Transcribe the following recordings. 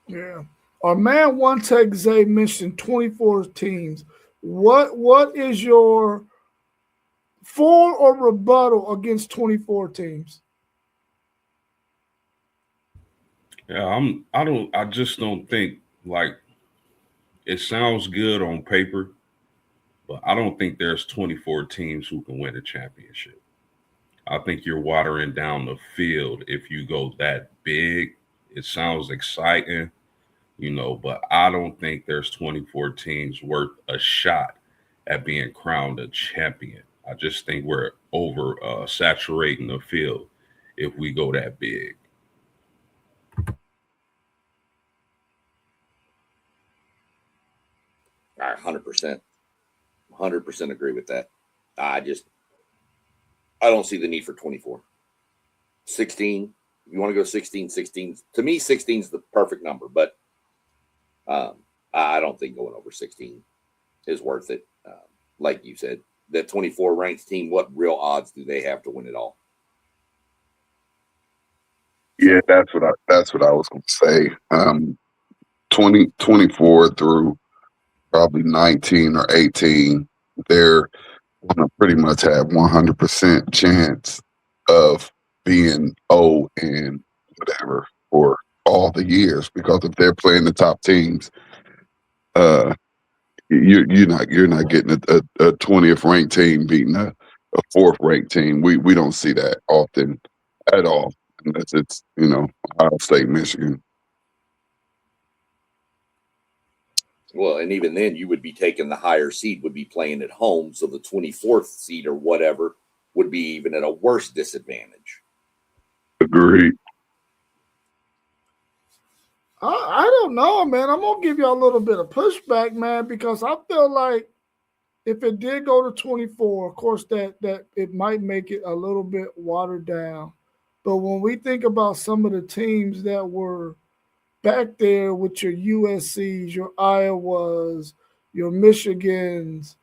Yeah. Our man one take Zay mentioned 24 teams. What is your for or rebuttal against 24 teams? Yeah, I just don't think like it sounds good on paper, but I don't think there's 24 teams who can win a championship. I think you're watering down the field if you go that big. It sounds exciting, but I don't think there's 24 teams worth a shot at being crowned a champion. I just think we're over saturating the field if we go that big. All right, 100%. 100% agree with that. I just I don't see the need for 24. 16, if you want to go 16, 16, to me 16 is the perfect number, but I don't think going over 16 is worth it. Like you said, that 24 ranked team, what real odds do they have to win it all? Yeah, that's what I was going to say. 2024 through probably 19 or 18, they're going to pretty much have 100% chance of being O and whatever for all the years, because if they're playing the top teams, uh, you're not getting a 20th ranked team beating a fourth ranked team. We don't see that often at all, unless it's Ohio State, Michigan. Well, and even then, you would be taking the higher seed, would be playing at home. So the 24th seed or whatever would be even at a worse disadvantage. Agreed. I don't know, man. I'm gonna give you a little bit of pushback, man, because I feel like if it did go to 24, of course that it might make it a little bit watered down. But when we think about some of the teams that were back there with your USC's, your Iowas, your Michigans,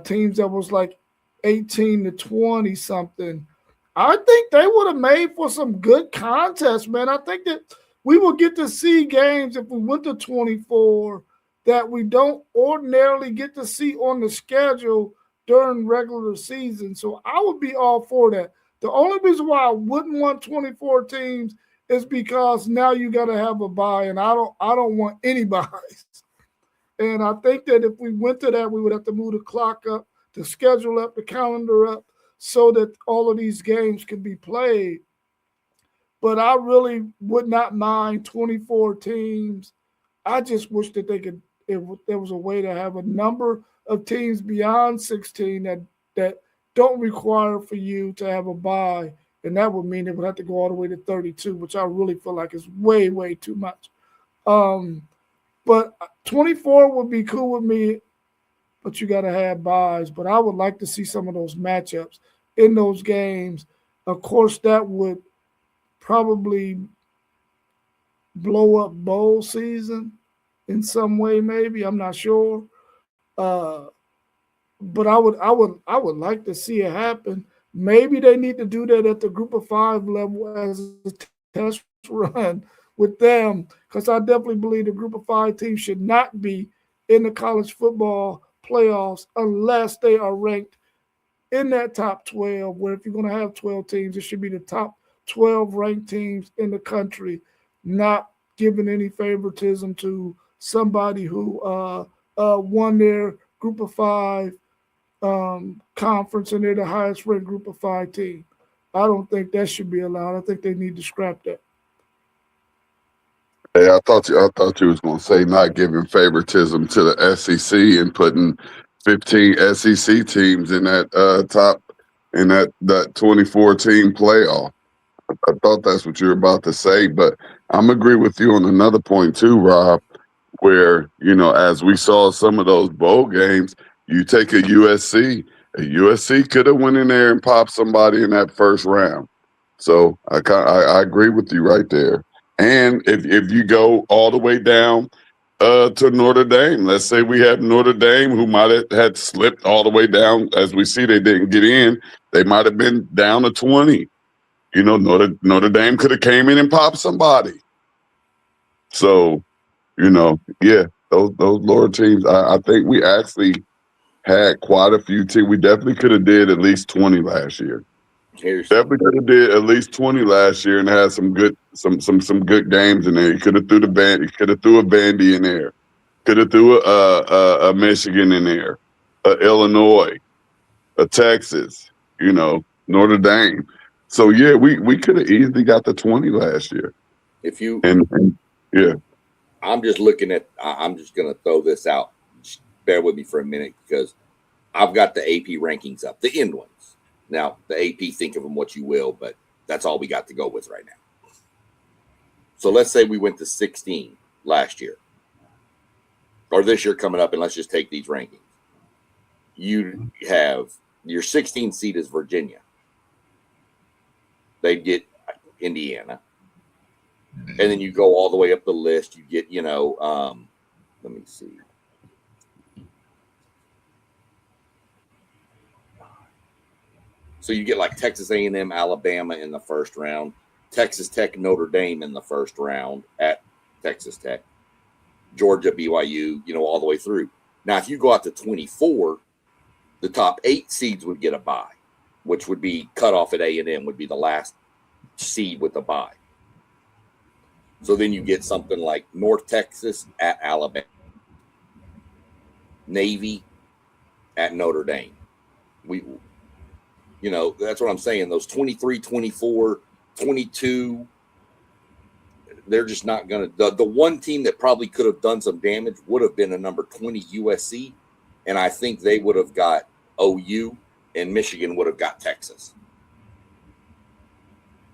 teams that was like 18 to 20 something, I think they would have made for some good contests, man. I think that we will get to see games if we went to 24 that we don't ordinarily get to see on the schedule during regular season. So I would be all for that. The only reason why I wouldn't want 24 teams is because now you got to have a bye, and I don't want any buys. And I think that if we went to that, we would have to move the clock up, the schedule up, the calendar up, so that all of these games can be played. But I really would not mind 24 teams. I just wish that there was a way to have a number of teams beyond 16 that don't require for you to have a bye, and that would mean it would have to go all the way to 32, which I really feel like is way too much. Um, but 24 would be cool with me, but you got to have buys. But I would like to see some of those matchups in those games. Of course, that would probably blow up bowl season in some way, maybe. I'm not sure. Uh, but I would like to see it happen. Maybe they need to do that at the group of five level as a test run with them, because I definitely believe the group of five team should not be in the college football playoffs unless they are ranked in that top 12, where if you're going to have 12 teams, it should be the top 12 ranked teams in the country, not giving any favoritism to somebody who won their group of five conference and they're the highest ranked group of five team. I don't think that should be allowed. I think they need to scrap that. Hey, I thought you was gonna say not giving favoritism to the SEC and putting 15 SEC teams in that top in that 24 team playoff. I thought that's what you were about to say, but I'm agree with you on another point too, Rob, where as we saw some of those bowl games, you take a USC could have went in there and popped somebody in that first round. So I agree with you right there. And if you go all the way down to Notre Dame, let's say we have Notre Dame who might have had slipped all the way down. As we see, they didn't get in. They might have been down to 20. Notre Dame could have came in and popped somebody. So, yeah, those lower teams. I think we actually had quite a few teams. We definitely could have did at least 20 last year. Definitely could have did at least 20 last year and had some good games in there. You could have threw a Vandy in there. Could have threw a Michigan in there, a Illinois, a Texas, Notre Dame. So yeah, we could have easily got the 20 last year. And yeah. I'm just looking at. I'm just going to throw this out. Just bear with me for a minute because I've got the AP rankings up, the end ones. Now the AP, think of them what you will, but that's all we got to go with right now. So let's say we went to 16 last year, or this year coming up, and let's just take these rankings. You have your 16 seed is Virginia. They get Indiana. And then you go all the way up the list. You get, let me see. So you get like Texas A&M, Alabama in the first round, Texas Tech, Notre Dame in the first round at Texas Tech, Georgia, BYU, all the way through. Now, if you go out to 24, the top 8 seeds would get a bye, which would be cut off at A&M, would be the last seed with a bye. So then you get something like North Texas at Alabama, Navy at Notre Dame. That's what I'm saying. Those 23, 24, 22, they're just not going to. The one team that probably could have done some damage would have been a number 20 USC, and I think they would have got OU, and Michigan would have got Texas.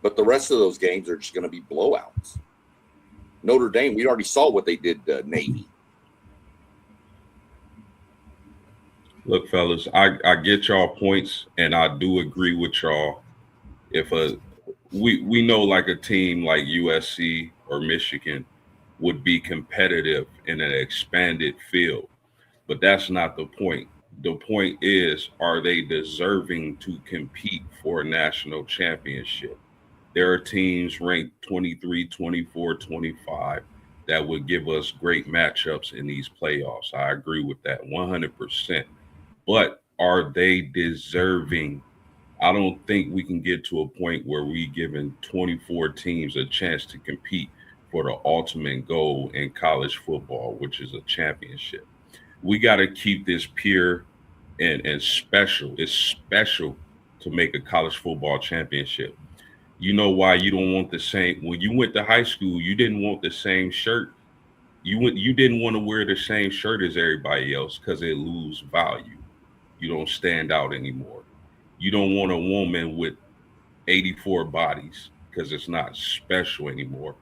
But the rest of those games are just going to be blowouts. Notre Dame, we already saw what they did to Navy. Look, fellas, I get y'all points, and I do agree with y'all. If we know like a team like USC or Michigan would be competitive in an expanded field, but that's not the point. The point is, are they deserving to compete for a national championship? There are teams ranked 23, 24, 25 that would give us great matchups in these playoffs. I agree with that 100%. But are they deserving? I don't think we can get to a point where we giving 24 teams a chance to compete for the ultimate goal in college football, which is a championship. We got to keep this pure and special. It's special to make a college football championship. You know why you don't want the same? When you went to high school, you didn't want the same shirt. You didn't want to wear the same shirt as everybody else because it lose value. You don't stand out anymore. You don't want a woman with 84 bodies because it's not special anymore.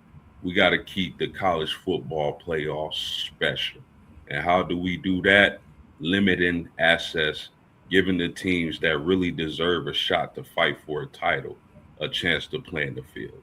We got to keep the college football playoffs special. And how do we do that? Limiting access, giving the teams that really deserve a shot to fight for a title a chance to play in the field.